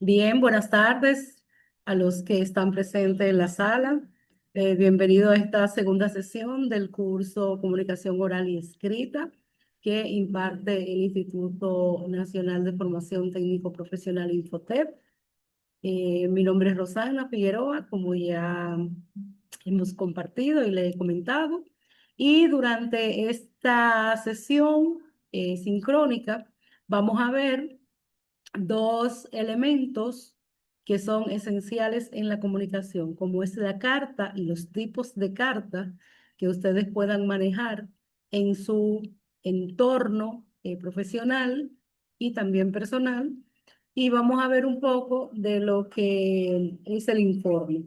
Bien, buenas tardes a los que están presentes en la sala. Bienvenido a esta segunda sesión del curso Comunicación Oral y Escrita que imparte el Instituto Nacional de Formación Técnico Profesional Infotep. Mi nombre es Rosana Figueroa, como ya hemos compartido y le he comentado. Y durante esta sesión sincrónica vamos a ver dos elementos que son esenciales en la comunicación, como es la carta y los tipos de carta que ustedes puedan manejar en su entorno profesional y también personal. Y vamos a ver un poco de lo que es el informe,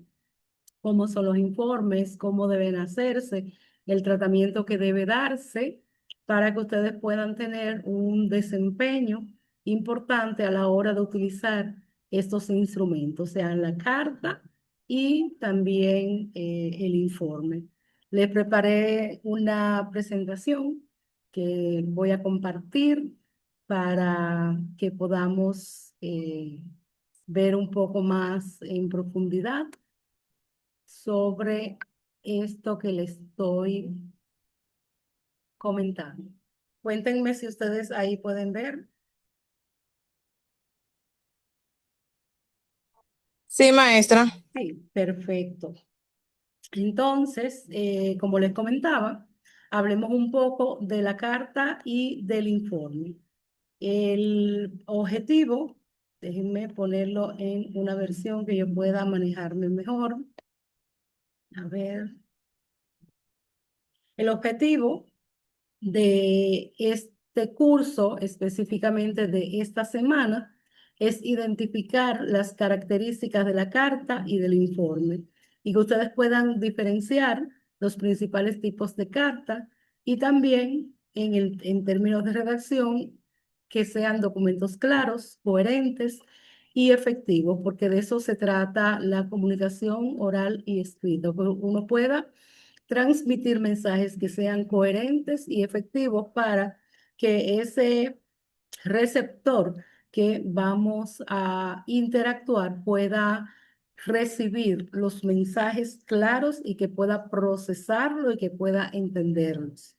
cómo son los informes, cómo deben hacerse, el tratamiento que debe darse para que ustedes puedan tener un desempeño importante a la hora de utilizar estos instrumentos, sean la carta y también el informe. Les preparé una presentación que voy a compartir para que podamos ver un poco más en profundidad sobre esto que les estoy comentando. Cuéntenme si ustedes ahí pueden ver. Sí, maestra. Sí, perfecto. Entonces, como les comentaba, hablemos un poco de la carta y del informe. El objetivo, déjenme ponerlo en una versión que yo pueda manejarme mejor. A ver, el objetivo de este curso, específicamente de esta semana, es identificar las características de la carta y del informe y que ustedes puedan diferenciar los principales tipos de carta y también en términos de redacción que sean documentos claros, coherentes y efectivos, porque de eso se trata la comunicación oral y escrita, que uno pueda transmitir mensajes que sean coherentes y efectivos para que ese receptor que vamos a interactuar pueda recibir los mensajes claros y que pueda procesarlo y que pueda entenderlos.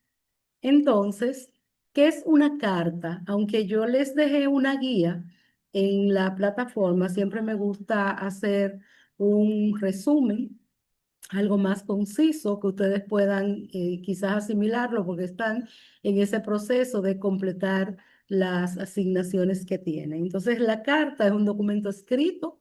Entonces, ¿qué es una carta? Aunque yo les dejé una guía en la plataforma, siempre me gusta hacer un resumen, algo más conciso que ustedes puedan quizás asimilarlo porque están en ese proceso de completar las asignaciones que tienen. Entonces, la carta es un documento escrito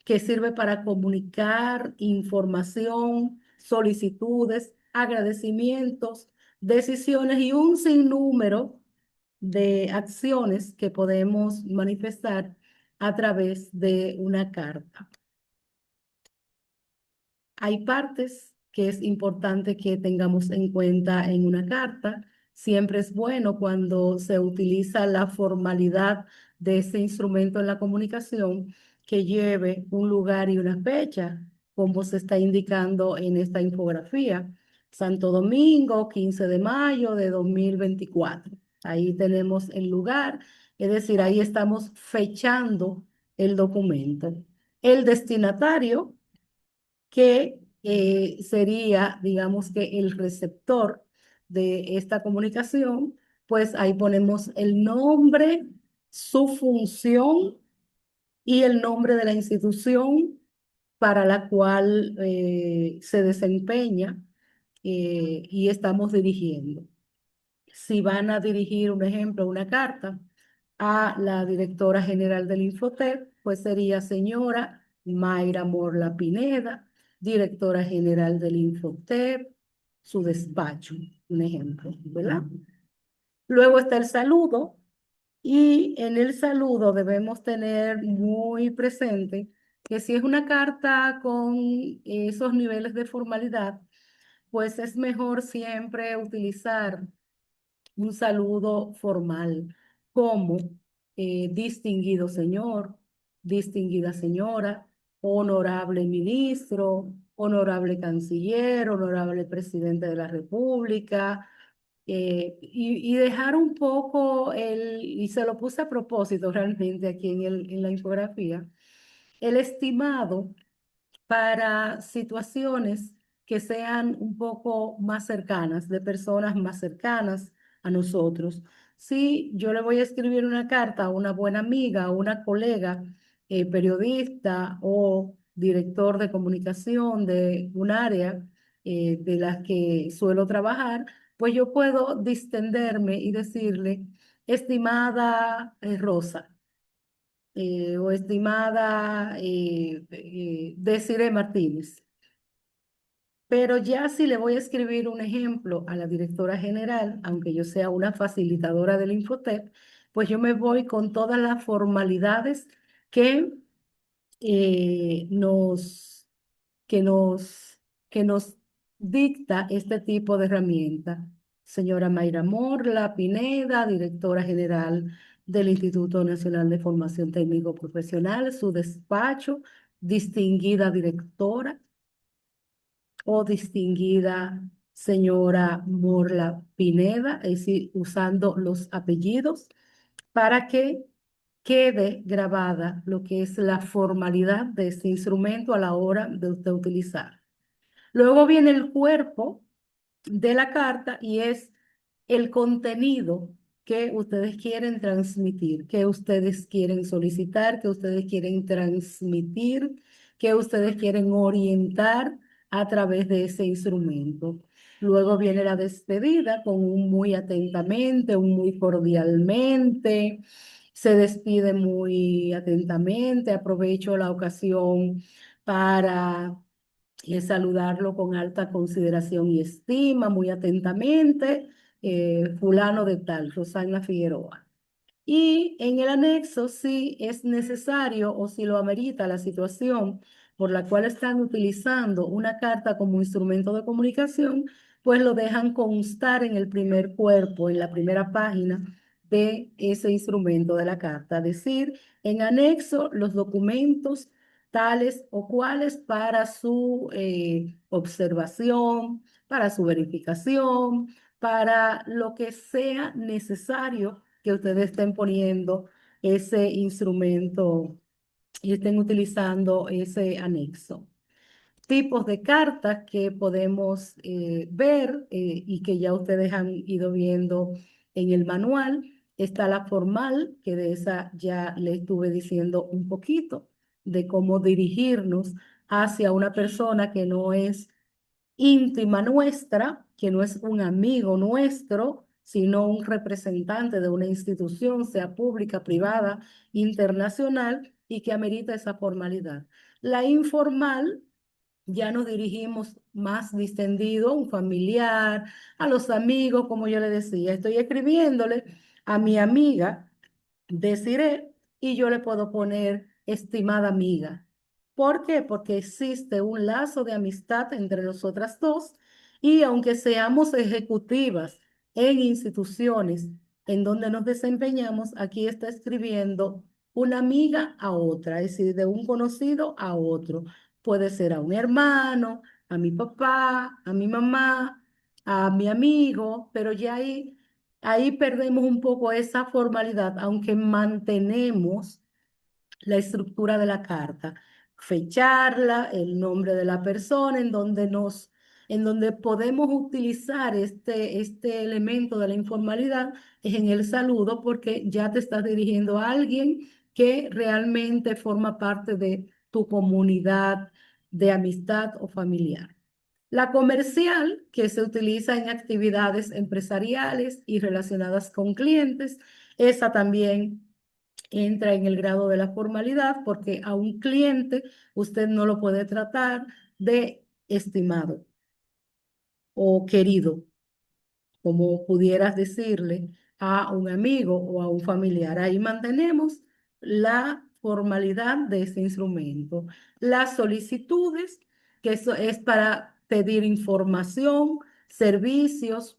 que sirve para comunicar información, solicitudes, agradecimientos, decisiones y un sinnúmero de acciones que podemos manifestar a través de una carta. Hay partes que es importante que tengamos en cuenta en una carta. Siempre es bueno cuando se utiliza la formalidad de ese instrumento en la comunicación que lleve un lugar y una fecha, como se está indicando en esta infografía. Santo Domingo, 15 de mayo de 2024. Ahí tenemos el lugar, es decir, ahí estamos fechando el documento. El destinatario que sería, digamos que el receptor de esta comunicación, pues ahí ponemos el nombre, su función y el nombre de la institución para la cual se desempeña y estamos dirigiendo. Si van a dirigir, un ejemplo, una carta a la directora general del Infotep, pues sería señora Mayra Morla Pineda, directora general del Infotep, su despacho, un ejemplo, ¿verdad? Luego está el saludo y en el saludo debemos tener muy presente que si es una carta con esos niveles de formalidad, pues es mejor siempre utilizar un saludo formal, como distinguido señor, distinguida señora, honorable ministro, honorable canciller, honorable presidente de la República, y dejar un poco y se lo puse a propósito realmente aquí en la infografía, el estimado para situaciones que sean un poco más cercanas, de personas más cercanas a nosotros. Si yo le voy a escribir una carta a una buena amiga, a una colega, periodista o director de comunicación de un área de las que suelo trabajar, pues yo puedo distenderme y decirle, estimada Rosa, o estimada Desiree Martínez. Pero ya si le voy a escribir un ejemplo a la directora general, aunque yo sea una facilitadora del Infotep, pues yo me voy con todas las formalidades que nos, que nos, que nos dicta este tipo de herramienta. Señora Mayra Morla Pineda, directora general del Instituto Nacional de Formación Técnico Profesional, su despacho, distinguida directora o distinguida señora Morla Pineda, es decir, usando los apellidos para que quede grabada lo que es la formalidad de este instrumento a la hora de usted utilizar. Luego viene el cuerpo de la carta y es el contenido que ustedes quieren transmitir, que ustedes quieren solicitar, que ustedes quieren transmitir, que ustedes quieren orientar a través de ese instrumento. Luego viene la despedida con un muy atentamente, un muy cordialmente. Se despide muy atentamente. Aprovecho la ocasión para saludarlo con alta consideración y estima, muy atentamente, fulano de tal, Rosana Figueroa. Y en el anexo, si es necesario o si lo amerita la situación por la cual están utilizando una carta como instrumento de comunicación, pues lo dejan constar en el primer cuerpo, en la primera página de ese instrumento de la carta. Es decir, en anexo, los documentos tales o cuales para su observación, para su verificación, para lo que sea necesario que ustedes estén poniendo ese instrumento y estén utilizando ese anexo. Tipos de cartas que podemos ver y que ya ustedes han ido viendo en el manual. Está la formal, que de esa ya le estuve diciendo un poquito, de cómo dirigirnos hacia una persona que no es íntima nuestra, que no es un amigo nuestro, sino un representante de una institución, sea pública, privada, internacional, y que amerita esa formalidad. La informal, ya nos dirigimos más distendido a un familiar, a los amigos, como yo le decía. Estoy escribiéndole a mi amiga Desiree y yo le puedo poner estimada amiga. ¿Por qué? Porque existe un lazo de amistad entre nosotras dos y aunque seamos ejecutivas en instituciones en donde nos desempeñamos, aquí está escribiendo una amiga a otra, es decir, de un conocido a otro. Puede ser a un hermano, a mi papá, a mi mamá, a mi amigo, pero ya ahí perdemos un poco esa formalidad, aunque mantenemos la estructura de la carta, fecharla, el nombre de la persona, en donde podemos utilizar este elemento de la informalidad es en el saludo, porque ya te estás dirigiendo a alguien que realmente forma parte de tu comunidad de amistad o familiar. La comercial, que se utiliza en actividades empresariales y relacionadas con clientes, esa también entra en el grado de la formalidad porque a un cliente usted no lo puede tratar de estimado o querido, como pudieras decirle a un amigo o a un familiar. Ahí mantenemos la formalidad de ese instrumento. Las solicitudes, que eso es para pedir información, servicios,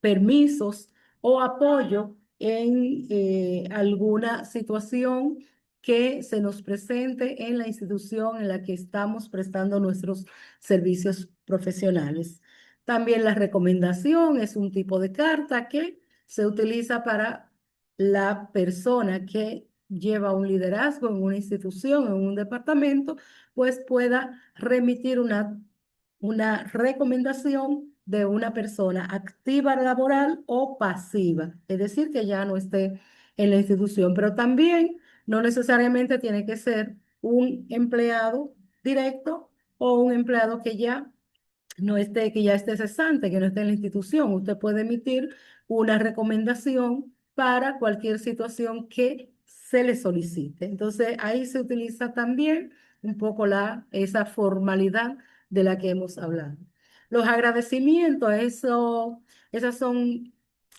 permisos o apoyo en alguna situación que se nos presente en la institución en la que estamos prestando nuestros servicios profesionales. También la recomendación es un tipo de carta que se utiliza para la persona que lleva un liderazgo en una institución, en un departamento, pues pueda remitir una recomendación de una persona activa laboral o pasiva, es decir, que ya no esté en la institución, pero también no necesariamente tiene que ser un empleado directo o un empleado que ya no esté, que ya esté cesante, que no esté en la institución. Usted puede emitir una recomendación para cualquier situación que se le solicite. Entonces, ahí se utiliza también un poco esa formalidad de la que hemos hablado. Los agradecimientos, esas son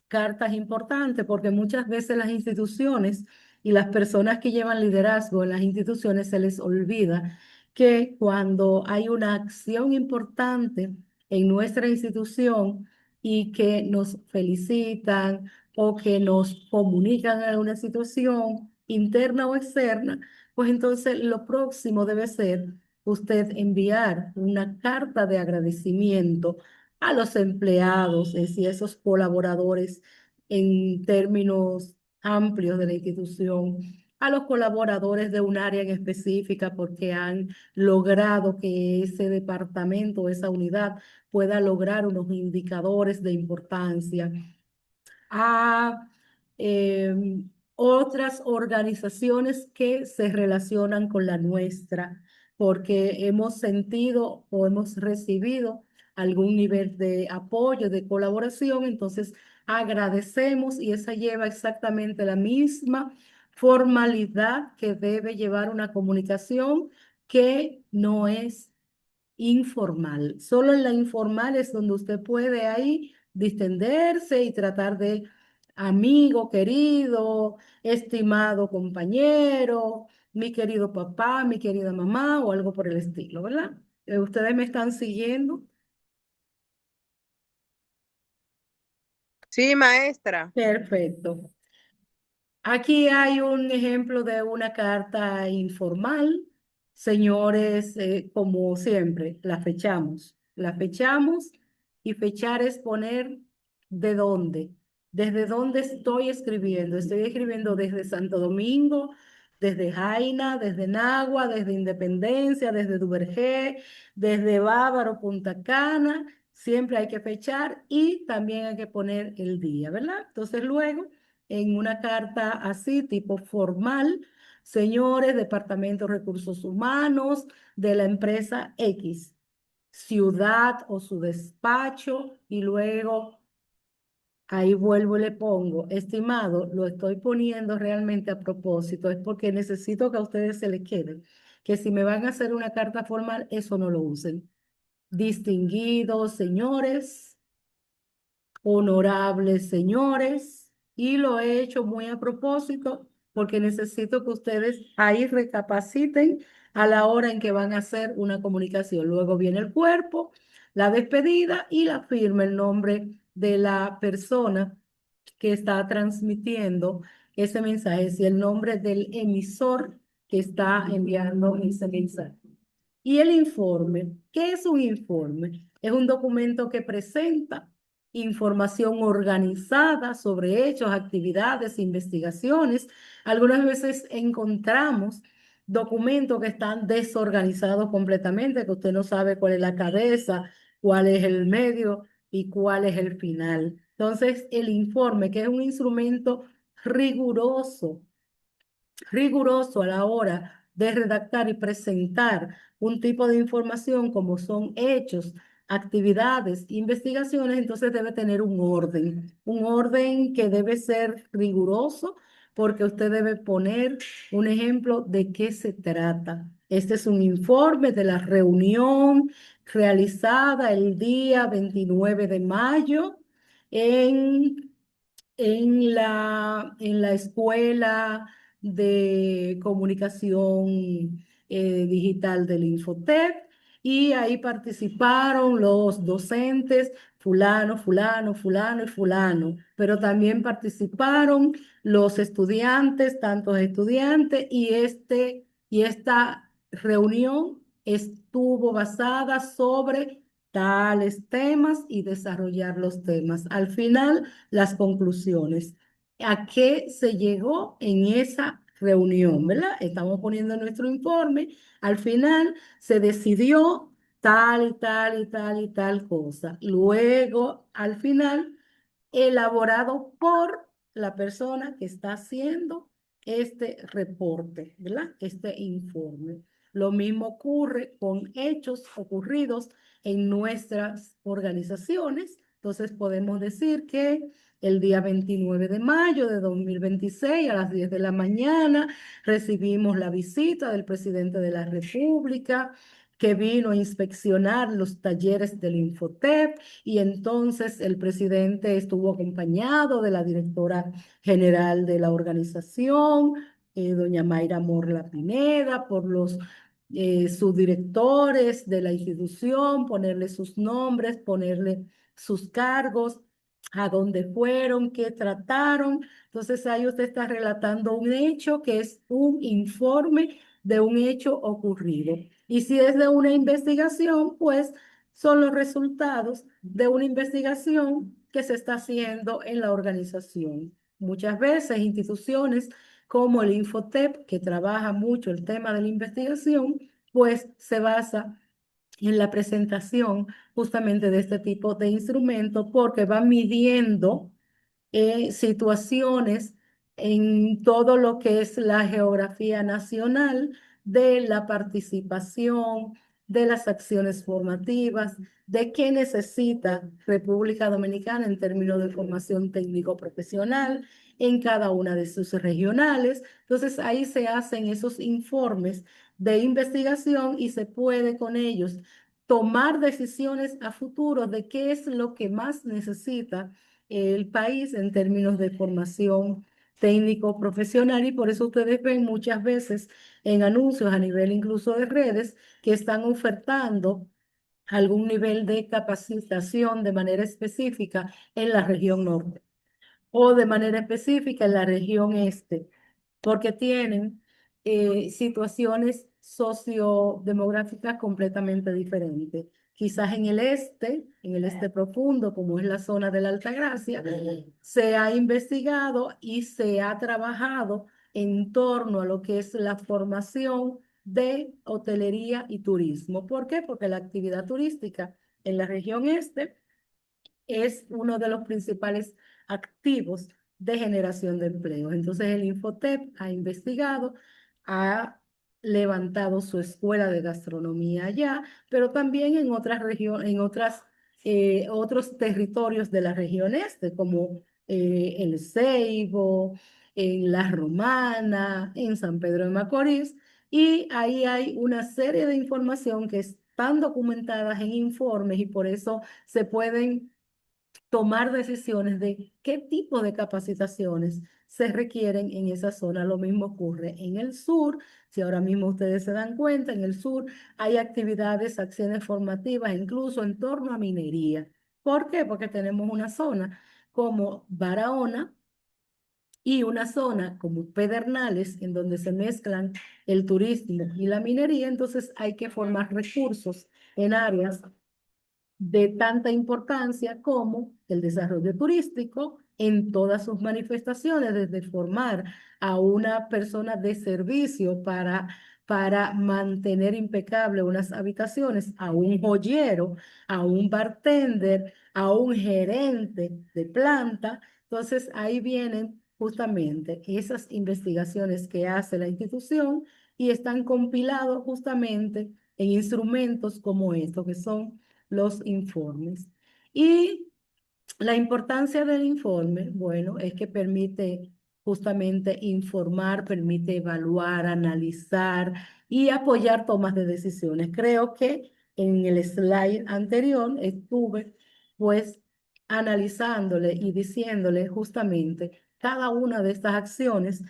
cartas importantes porque muchas veces las instituciones y las personas que llevan liderazgo en las instituciones se les olvida que cuando hay una acción importante en nuestra institución y que nos felicitan o que nos comunican alguna situación interna o externa, pues entonces lo próximo debe ser usted enviar una carta de agradecimiento a los empleados, es decir, esos colaboradores en términos amplios de la institución, a los colaboradores de un área en específica porque han logrado que ese departamento, esa unidad pueda lograr unos indicadores de importancia a otras organizaciones que se relacionan con la nuestra, porque hemos sentido o hemos recibido algún nivel de apoyo, de colaboración, entonces agradecemos y esa lleva exactamente la misma formalidad que debe llevar una comunicación que no es informal. Solo en la informal es donde usted puede ahí distenderse y tratar de amigo querido, estimado compañero, mi querido papá, mi querida mamá o algo por el estilo, ¿verdad? ¿Ustedes me están siguiendo? Sí, maestra. Perfecto. Aquí hay un ejemplo de una carta informal. Señores, como siempre, la fechamos. La fechamos y fechar es poner de dónde. ¿Desde dónde estoy escribiendo? Estoy escribiendo desde Santo Domingo, desde Jaina, desde Nagua, desde Independencia, desde Duvergé, desde Bávaro, Punta Cana. Siempre hay que fechar y también hay que poner el día, ¿verdad? Entonces luego en una carta así, tipo formal, señores, Departamento de Recursos Humanos de la empresa X, ciudad o su despacho, y luego ahí vuelvo y le pongo, estimado, lo estoy poniendo realmente a propósito, es porque necesito que a ustedes se les quede, que si me van a hacer una carta formal, eso no lo usen. Distinguidos señores, honorables señores, y lo he hecho muy a propósito porque necesito que ustedes ahí recapaciten a la hora en que van a hacer una comunicación. Luego viene el cuerpo, la despedida y la firma, el nombre de la persona que está transmitiendo ese mensaje, es el nombre del emisor que está enviando ese mensaje. Y el informe, ¿qué es un informe? Es un documento que presenta información organizada sobre hechos, actividades, investigaciones. Algunas veces encontramos documentos que están desorganizados completamente, que usted no sabe cuál es la cabeza, cuál es el medio y cuál es el final. Entonces, el informe, que es un instrumento riguroso riguroso a la hora de redactar y presentar un tipo de información como son hechos, actividades, investigaciones, entonces debe tener un orden que debe ser riguroso porque usted debe poner un ejemplo de qué se trata. Este es un informe de la reunión realizada el día 29 de mayo en en la escuela de comunicación digital del Infotep y ahí participaron los docentes fulano, fulano, fulano y fulano, pero también participaron los estudiantes, tantos estudiantes y esta reunión estuvo basada sobre tales temas y desarrollar los temas. Al final, las conclusiones. ¿A qué se llegó en esa reunión, verdad? Estamos poniendo nuestro informe. Al final se decidió tal y tal y tal y tal cosa. Luego, al final, elaborado por la persona que está haciendo este reporte, ¿verdad? Este informe. Lo mismo ocurre con hechos ocurridos en nuestras organizaciones. Entonces podemos decir que el día 29 de mayo de 2026 a las 10 de la mañana recibimos la visita del presidente de la República que vino a inspeccionar los talleres del Infotep y entonces el presidente estuvo acompañado de la directora general de la organización, doña Mayra Morla Pineda, por los subdirectores de la institución, ponerle sus nombres, ponerle sus cargos, a dónde fueron, qué trataron. Entonces ahí usted está relatando un hecho que es un informe de un hecho ocurrido. Y si es de una investigación, pues son los resultados de una investigación que se está haciendo en la organización. Muchas veces instituciones como el Infotep, que trabaja mucho el tema de la investigación, pues se basa en la presentación justamente de este tipo de instrumentos porque va midiendo situaciones en todo lo que es la geografía nacional de la participación, de las acciones formativas, de qué necesita República Dominicana en términos de formación técnico-profesional en cada una de sus regionales. Entonces ahí se hacen esos informes de investigación y se puede con ellos tomar decisiones a futuro de qué es lo que más necesita el país en términos de formación técnico profesional y por eso ustedes ven muchas veces en anuncios a nivel incluso de redes que están ofertando algún nivel de capacitación de manera específica en la región norte o de manera específica en la región este porque tienen situaciones sociodemográficas completamente diferentes. Quizás en el este profundo, como es la zona de la Altagracia, se ha investigado y se ha trabajado en torno a lo que es la formación de hotelería y turismo. ¿Por qué? Porque la actividad turística en la región este es uno de los principales activos de generación de empleo. Entonces el Infotep ha investigado, ha levantado su escuela de gastronomía allá, pero también en otras regiones, otros territorios de la región este, como el Ceibo, en La Romana, en San Pedro de Macorís, y ahí hay una serie de información que están documentadas en informes y por eso se pueden tomar decisiones de qué tipo de capacitaciones se requieren en esa zona. Lo mismo ocurre en el sur. Si ahora mismo ustedes se dan cuenta, en el sur hay actividades, acciones formativas, incluso en torno a minería. ¿Por qué? Porque tenemos una zona como Barahona y una zona como Pedernales, en donde se mezclan el turismo y la minería. Entonces hay que formar recursos en áreas de tanta importancia como el desarrollo turístico en todas sus manifestaciones, desde formar a una persona de servicio para mantener impecable unas habitaciones, a un joyero, a un bartender, a un gerente de planta. Entonces ahí vienen justamente esas investigaciones que hace la institución y están compilados justamente en instrumentos como estos, que son los informes. Y la importancia del informe, bueno, es que permite justamente informar, permite evaluar, analizar y apoyar tomas de decisiones. Creo que en el slide anterior estuve pues analizándole y diciéndole justamente cada una de estas acciones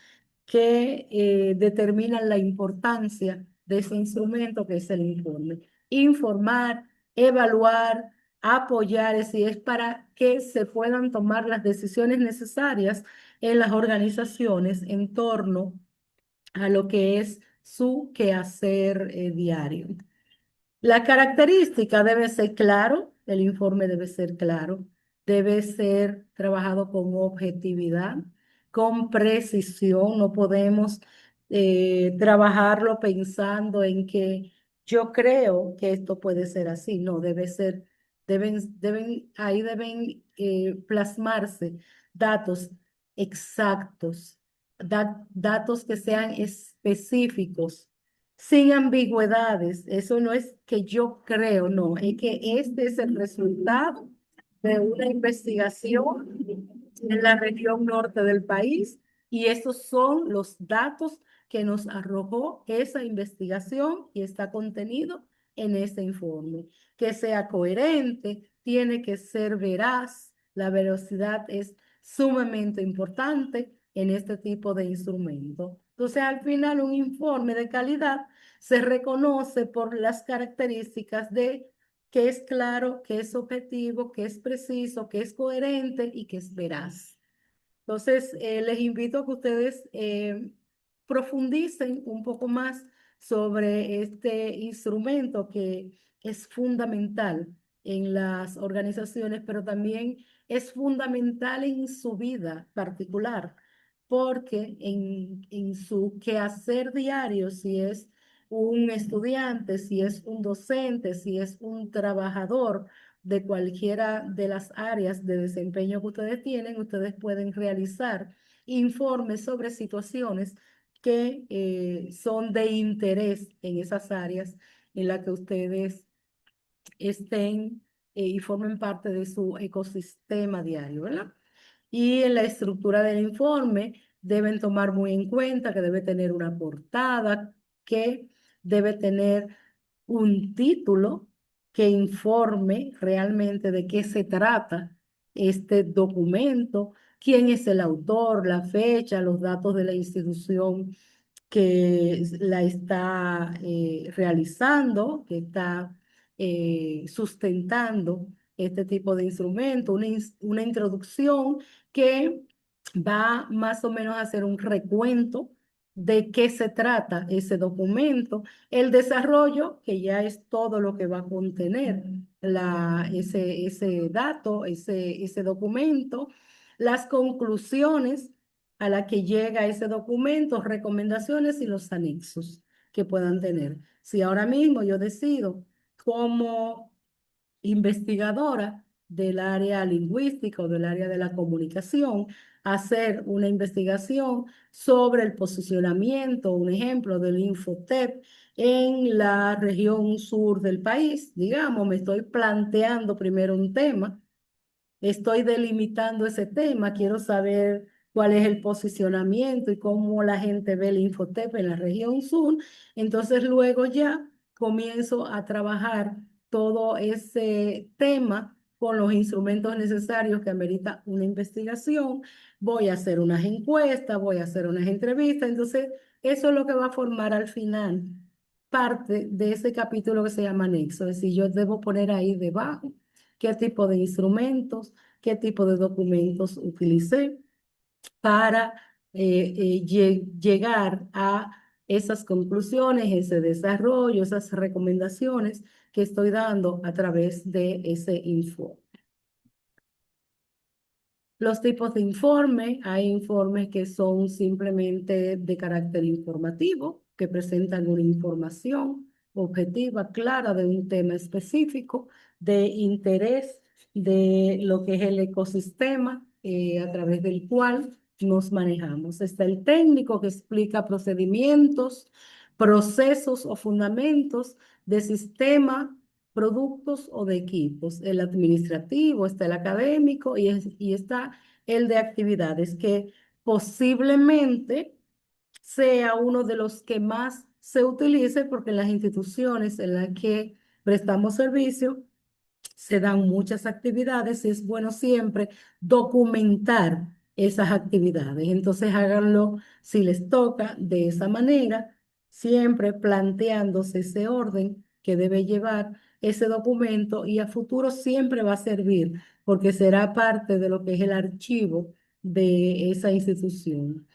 que determinan la importancia de ese instrumento que es el informe. Informar, evaluar, apoyar, es decir, es para que se puedan tomar las decisiones necesarias en las organizaciones en torno a lo que es su quehacer diario. La característica debe ser claro, el informe debe ser claro, debe ser trabajado con objetividad, con precisión. No podemos trabajarlo pensando en que yo creo que esto puede ser así. No, debe ser, ahí deben plasmarse datos exactos, datos que sean específicos sin ambigüedades. Eso no es que yo creo, no, es que este es el resultado de una investigación en la región norte del país y esos son los datos que nos arrojó esa investigación y está contenido en ese informe. Que sea coherente, tiene que ser veraz. La veracidad es sumamente importante en este tipo de instrumento. Entonces, al final, un informe de calidad se reconoce por las características de que es claro, que es objetivo, que es preciso, que es coherente y que es veraz. Entonces, les invito a que ustedes profundicen un poco más sobre este instrumento que es fundamental en las organizaciones, pero también es fundamental en su vida particular, porque en su quehacer diario, si es un estudiante, si es un docente, si es un trabajador, de cualquiera de las áreas de desempeño que ustedes tienen, ustedes pueden realizar informes sobre situaciones que son de interés en esas áreas en las que ustedes estén y formen parte de su ecosistema diario, ¿verdad? Y en la estructura del informe deben tomar muy en cuenta que debe tener una portada, que debe tener un título que informe realmente de qué se trata este documento, quién es el autor, la fecha, los datos de la institución que la está realizando, que está sustentando este tipo de instrumento, una introducción que va más o menos a hacer un recuento de qué se trata ese documento, el desarrollo, que ya es todo lo que va a contener ese dato, ese documento, las conclusiones a las que llega ese documento, recomendaciones y los anexos que puedan tener. Si ahora mismo yo decido como investigadora del área lingüística o del área de la comunicación, hacer una investigación sobre el posicionamiento, un ejemplo del Infotep en la región sur del país. Digamos, me estoy planteando primero un tema, estoy delimitando ese tema, quiero saber cuál es el posicionamiento y cómo la gente ve el Infotep en la región sur. Entonces luego ya comienzo a trabajar todo ese tema con los instrumentos necesarios que amerita una investigación. Voy a hacer unas encuestas, voy a hacer unas entrevistas. Entonces, eso es lo que va a formar al final parte de ese capítulo que se llama anexo. Es decir, yo debo poner ahí debajo qué tipo de instrumentos, qué tipo de documentos utilicé para llegar a esas conclusiones, ese desarrollo, esas recomendaciones que estoy dando a través de ese informe. Los tipos de informe, hay informes que son simplemente de carácter informativo, que presentan una información objetiva, clara de un tema específico, de interés de lo que es el ecosistema a través del cual nos manejamos. Está el técnico que explica procedimientos, procesos o fundamentos de sistema, productos o de equipos. El administrativo, está el académico y está el de actividades, que posiblemente sea uno de los que más se utilice porque en las instituciones en las que prestamos servicio se dan muchas actividades y es bueno siempre documentar esas actividades. Entonces háganlo si les toca de esa manera, siempre planteándose ese orden que debe llevar ese documento y a futuro siempre va a servir porque será parte de lo que es el archivo de esa institución.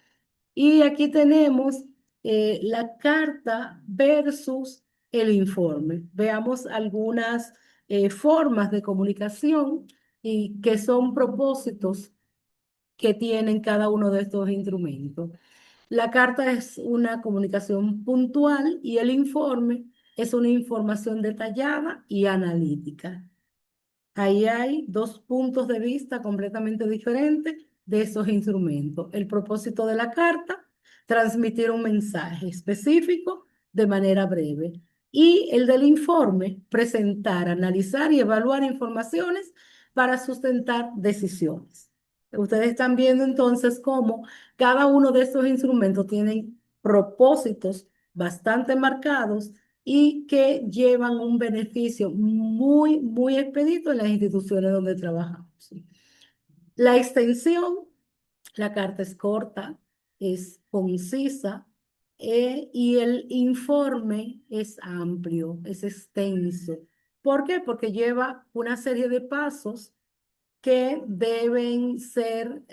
Y aquí tenemos la carta versus el informe. Veamos algunas formas de comunicación y que son propósitos que tienen cada uno de estos instrumentos. La carta es una comunicación puntual y el informe es una información detallada y analítica. Ahí hay dos puntos de vista completamente diferentes de esos instrumentos. El propósito de la carta, transmitir un mensaje específico de manera breve. Y el del informe, presentar, analizar y evaluar informaciones para sustentar decisiones. Ustedes están viendo entonces cómo cada uno de estos instrumentos tienen propósitos bastante marcados y que llevan un beneficio muy, muy expedito en las instituciones donde trabajamos. La extensión, la carta es corta, es concisa y el informe es amplio, es extenso. ¿Por qué? Porque lleva una serie de pasos que deben ser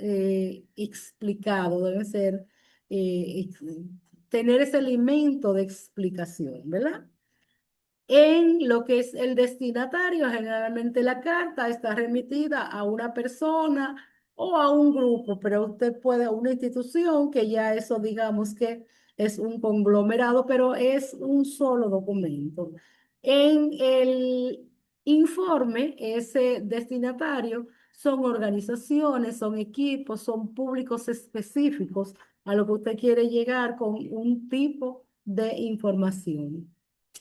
explicados, deben ser, tener ese elemento de explicación, ¿verdad? En lo que es el destinatario, generalmente la carta está remitida a una persona o a un grupo, pero usted puede, a una institución, que ya eso digamos que es un conglomerado, pero es un solo documento. En el informe, ese destinatario son organizaciones, son equipos, son públicos específicos a lo que usted quiere llegar con un tipo de información.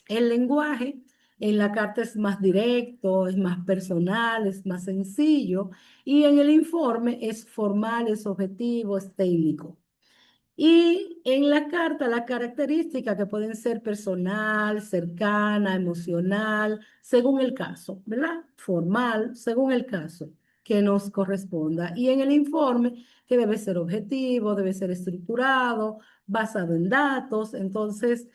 El lenguaje en la carta es más directo, es más personal, es más sencillo y en el informe es formal, es objetivo, es técnico. Y en la carta, las características que pueden ser personal, cercana, emocional, según el caso, ¿verdad? Formal, según el caso que nos corresponda. Y en el informe, que debe ser objetivo, debe ser estructurado, basado en datos. Entonces,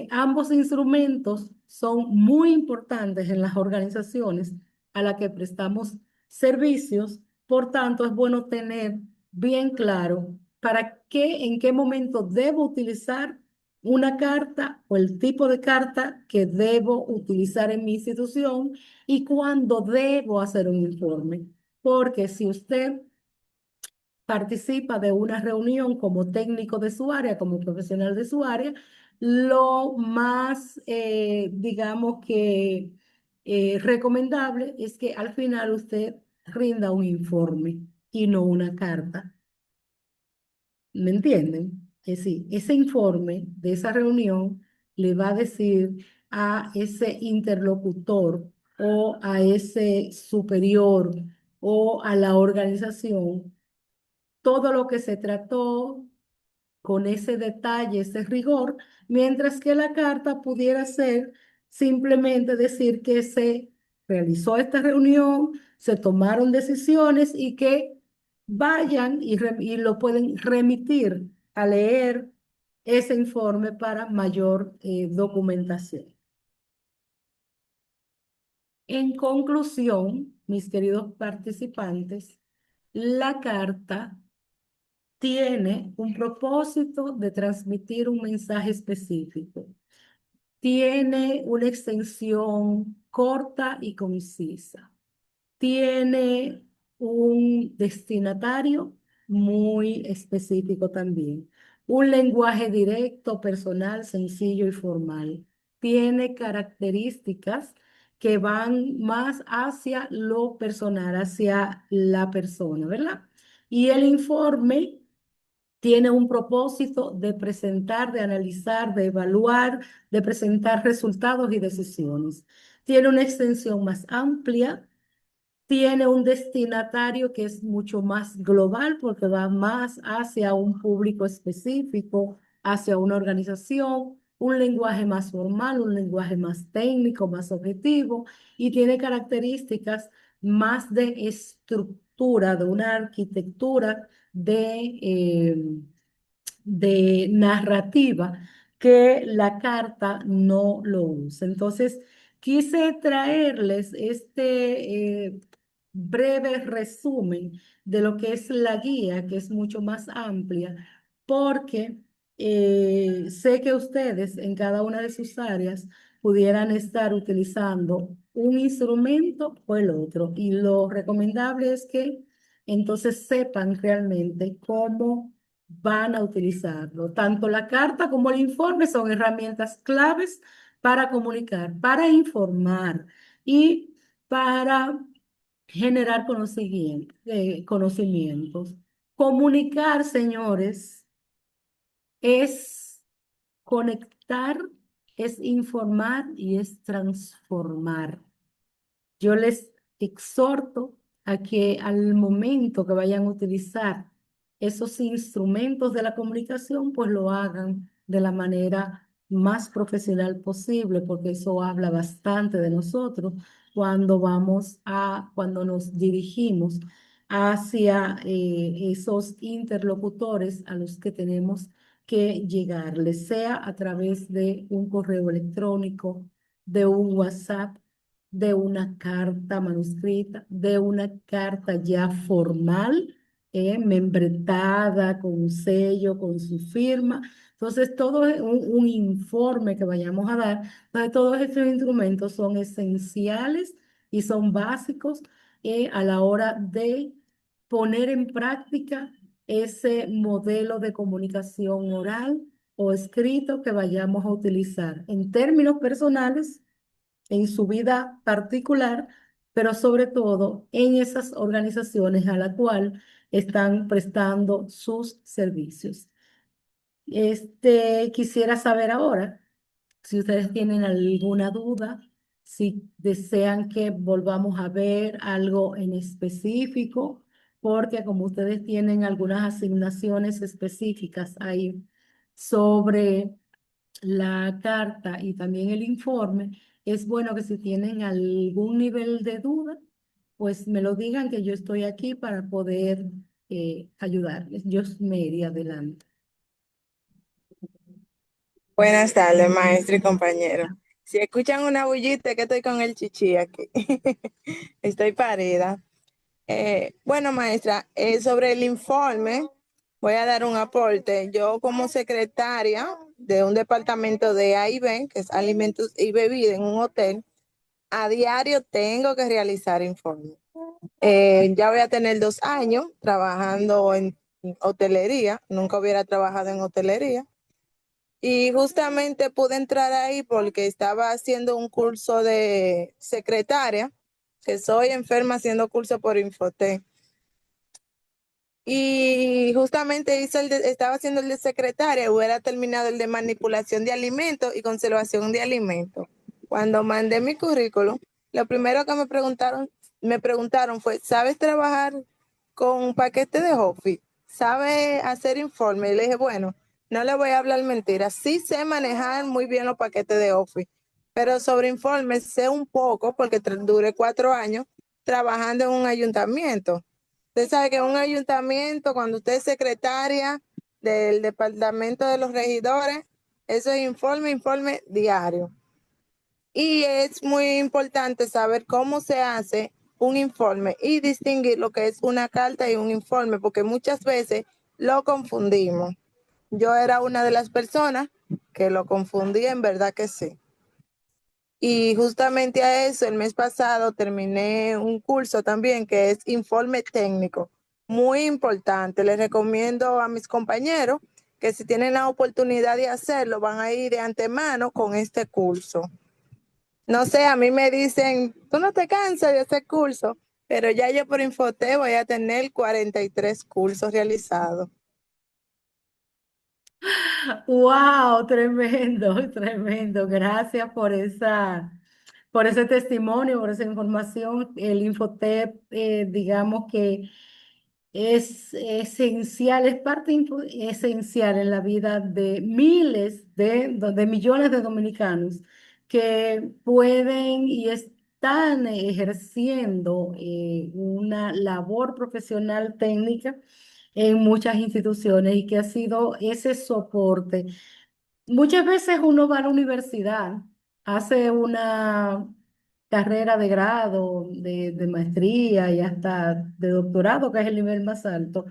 ambos instrumentos son muy importantes en las organizaciones a las que prestamos servicios. Por tanto, es bueno tener bien claro para qué, en qué momento debo utilizar una carta o el tipo de carta que debo utilizar en mi institución y cuándo debo hacer un informe. Porque si usted participa de una reunión como técnico de su área, como profesional de su área, lo más, digamos que recomendable es que al final usted rinda un informe y no una carta. ¿Me entienden? Es decir, ese informe de esa reunión le va a decir a ese interlocutor o a ese superior o a la organización todo lo que se trató con ese detalle, ese rigor, mientras que la carta pudiera ser simplemente decir que se realizó esta reunión, se tomaron decisiones y que vayan y lo pueden remitir a leer ese informe para mayor documentación. En conclusión, mis queridos participantes, la carta tiene un propósito de transmitir un mensaje específico. Tiene una extensión corta y concisa. Tiene un destinatario muy específico también. Un lenguaje directo, personal, sencillo y formal. Tiene características que van más hacia lo personal, hacia la persona, ¿verdad? Y el informe tiene un propósito de presentar, de analizar, de evaluar, de presentar resultados y decisiones. Tiene una extensión más amplia, tiene un destinatario que es mucho más global porque va más hacia un público específico, hacia una organización, un lenguaje más formal, un lenguaje más técnico, más objetivo y tiene características más de estructura, de una arquitectura de narrativa que la carta no lo usa. Entonces, quise traerles este breve resumen de lo que es la guía, que es mucho más amplia, porque sé que ustedes en cada una de sus áreas pudieran estar utilizando un instrumento o el otro. Y lo recomendable es que entonces sepan realmente cómo van a utilizarlo. Tanto la carta como el informe son herramientas claves para comunicar, para informar y para generar conocimientos. Comunicar, señores, es conectar, es informar y es transformar. Yo les exhorto a que al momento que vayan a utilizar esos instrumentos de la comunicación, pues lo hagan de la manera más profesional posible, porque eso habla bastante de nosotros cuando nos dirigimos hacia esos interlocutores a los que tenemos que llegarles, sea a través de un correo electrónico, de un WhatsApp, de una carta manuscrita, de una carta ya formal, membretada, con un sello, con su firma. Entonces, todo es un informe que vayamos a dar. Entonces, todos estos instrumentos son esenciales y son básicos a la hora de poner en práctica ese modelo de comunicación oral o escrito que vayamos a utilizar en términos personales en su vida particular, pero sobre todo en esas organizaciones a la cual están prestando sus servicios. Quisiera saber ahora si ustedes tienen alguna duda, si desean que volvamos a ver algo en específico, porque como ustedes tienen algunas asignaciones específicas ahí sobre la carta y también el informe, es bueno que si tienen algún nivel de duda, pues me lo digan que yo estoy aquí para poder ayudarles. Yo me iría adelante. Buenas tardes, maestro y compañero. Si escuchan una bullita, que estoy con el chichi aquí. Estoy parida. Bueno, maestra, sobre el informe, voy a dar un aporte. Yo como secretaria de un departamento de A y B, que es alimentos y bebidas en un hotel, a diario tengo que realizar informes. Ya voy a tener 2 años trabajando en hotelería. Nunca hubiera trabajado en hotelería. Y justamente pude entrar ahí porque estaba haciendo un curso de secretaria, que soy enferma haciendo curso por Infotec. Y justamente estaba haciendo el de secretaria, hubiera terminado el de manipulación de alimentos y conservación de alimentos. Cuando mandé mi currículum, lo primero que me preguntaron fue, ¿sabes trabajar con paquete de Office? ¿Sabes hacer informe? Y le dije, bueno, no le voy a hablar mentiras. Sí sé manejar muy bien los paquetes de Office, pero sobre informes sé un poco porque duré 4 años trabajando en un ayuntamiento. Usted sabe que en un ayuntamiento, cuando usted es secretaria del departamento de los regidores, eso es informe diario. Y es muy importante saber cómo se hace un informe y distinguir lo que es una carta y un informe, porque muchas veces lo confundimos. Yo era una de las personas que lo confundía, en verdad que sí. Y justamente a eso, el mes pasado terminé un curso también que es informe técnico, muy importante. Les recomiendo a mis compañeros que si tienen la oportunidad de hacerlo, van a ir de antemano con este curso. No sé, a mí me dicen, tú no te cansas de hacer curso, pero ya yo por Infotec voy a tener 43 cursos realizados. Wow, tremendo, tremendo. Gracias por ese testimonio, por esa información. El Infotep, digamos que es esencial, es parte esencial en la vida de miles de millones de dominicanos que pueden y están ejerciendo una labor profesional técnica en muchas instituciones y que ha sido ese soporte. Muchas veces uno va a la universidad, hace una carrera de grado, de maestría y hasta de doctorado, que es el nivel más alto,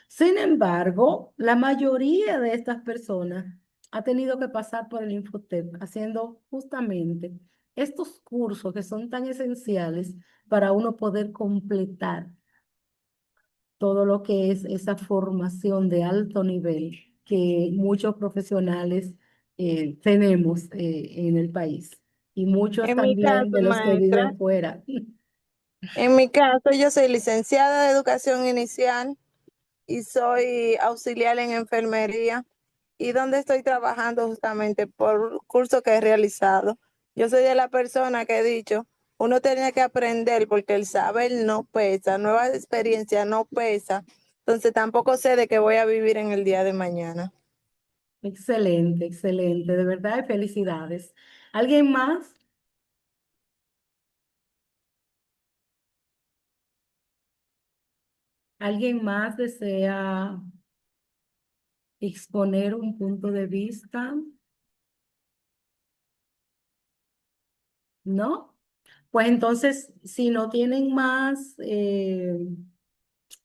Sin embargo, la mayoría de estas personas ha tenido que pasar por el Infotep haciendo justamente estos cursos que son tan esenciales para uno poder completar todo lo que es esa formación de alto nivel que muchos profesionales tenemos en el país y muchos En mi también caso, de los que maestra, viven fuera. en mi caso, yo soy licenciada de educación inicial y soy auxiliar en enfermería y donde estoy trabajando justamente por curso que he realizado. Yo soy de la persona que he dicho, uno tiene que aprender porque el saber no pesa, nuevas experiencias no pesa, entonces tampoco sé de qué voy a vivir en el día de mañana. Excelente, excelente, de verdad, felicidades. ¿Alguien más? ¿Alguien más desea exponer un punto de vista? ¿No? Pues entonces, si no tienen más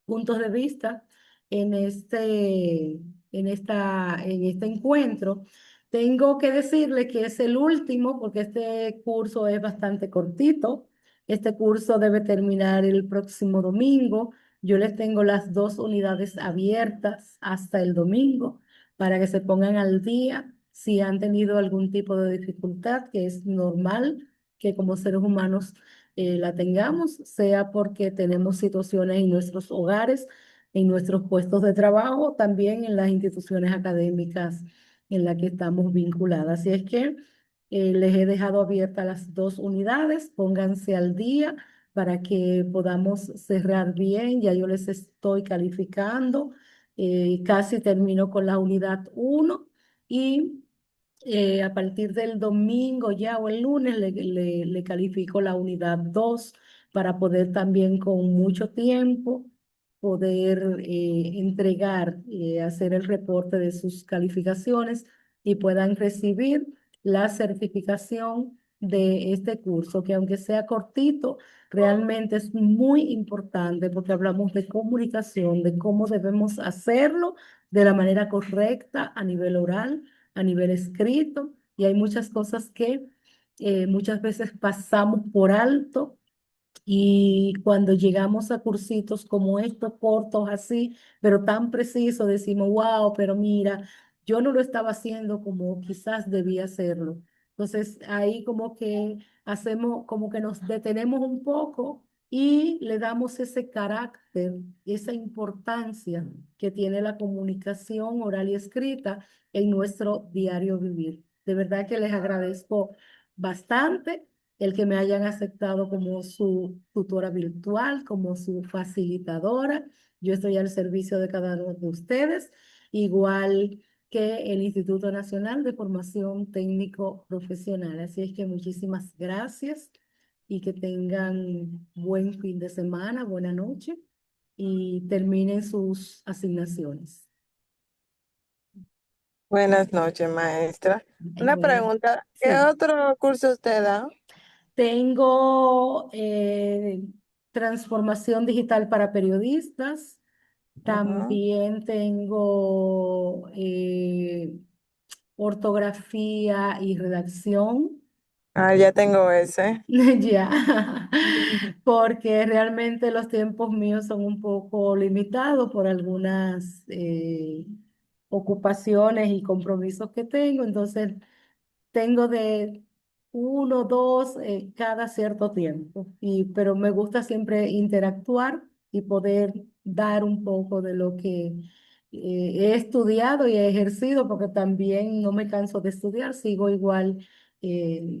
puntos de vista en en este encuentro, tengo que decirle que es el último porque este curso es bastante cortito. Este curso debe terminar el próximo domingo. Yo les tengo las dos unidades abiertas hasta el domingo para que se pongan al día si han tenido algún tipo de dificultad, que es normal que como seres humanos la tengamos, sea porque tenemos situaciones en nuestros hogares, en nuestros puestos de trabajo, también en las instituciones académicas en las que estamos vinculadas. Así es que les he dejado abiertas las dos unidades, pónganse al día para que podamos cerrar bien. Ya yo les estoy calificando, casi termino con la unidad uno y a partir del domingo ya o el lunes le califico la unidad 2 para poder también con mucho tiempo poder entregar, hacer el reporte de sus calificaciones y puedan recibir la certificación de este curso, que aunque sea cortito, realmente es muy importante porque hablamos de comunicación, de cómo debemos hacerlo de la manera correcta a nivel oral, a nivel escrito, y hay muchas cosas que muchas veces pasamos por alto y cuando llegamos a cursitos como estos, cortos así, pero tan precisos, decimos, wow, pero mira, yo no lo estaba haciendo como quizás debía hacerlo. Entonces ahí como que hacemos, como que nos detenemos un poco y le damos ese carácter, esa importancia que tiene la comunicación oral y escrita en nuestro diario vivir. De verdad que les agradezco bastante el que me hayan aceptado como su tutora virtual, como su facilitadora. Yo estoy al servicio de cada uno de ustedes, igual que el Instituto Nacional de Formación Técnico Profesional. Así es que muchísimas gracias y que tengan buen fin de semana, buena noche y terminen sus asignaciones. Buenas noches, maestra. Una Bueno, pregunta, ¿qué sí. otro curso usted da? Tengo transformación digital para periodistas. Ajá. También tengo ortografía y redacción. Ah, ya tengo ese. Ya, porque realmente los tiempos míos son un poco limitados por algunas ocupaciones y compromisos que tengo. Entonces, tengo de uno, dos cada cierto tiempo, pero me gusta siempre interactuar y poder dar un poco de lo que he estudiado y he ejercido, porque también no me canso de estudiar, sigo igual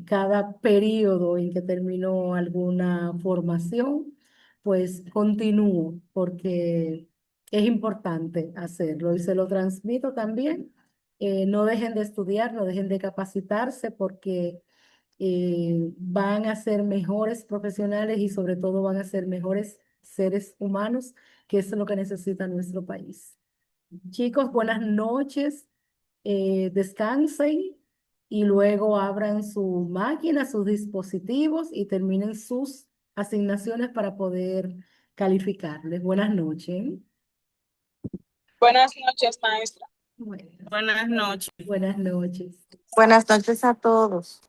cada periodo en que termino alguna formación, pues continúo, porque es importante hacerlo y se lo transmito también. No dejen de estudiar, no dejen de capacitarse porque van a ser mejores profesionales y sobre todo van a ser mejores seres humanos, que es lo que necesita nuestro país. Chicos, buenas noches, descansen y luego abran su máquina, sus dispositivos y terminen sus asignaciones para poder calificarles. Buenas noches. Buenas noches, maestra. Bueno, Buenas noches. buenas noches. Buenas noches a todos.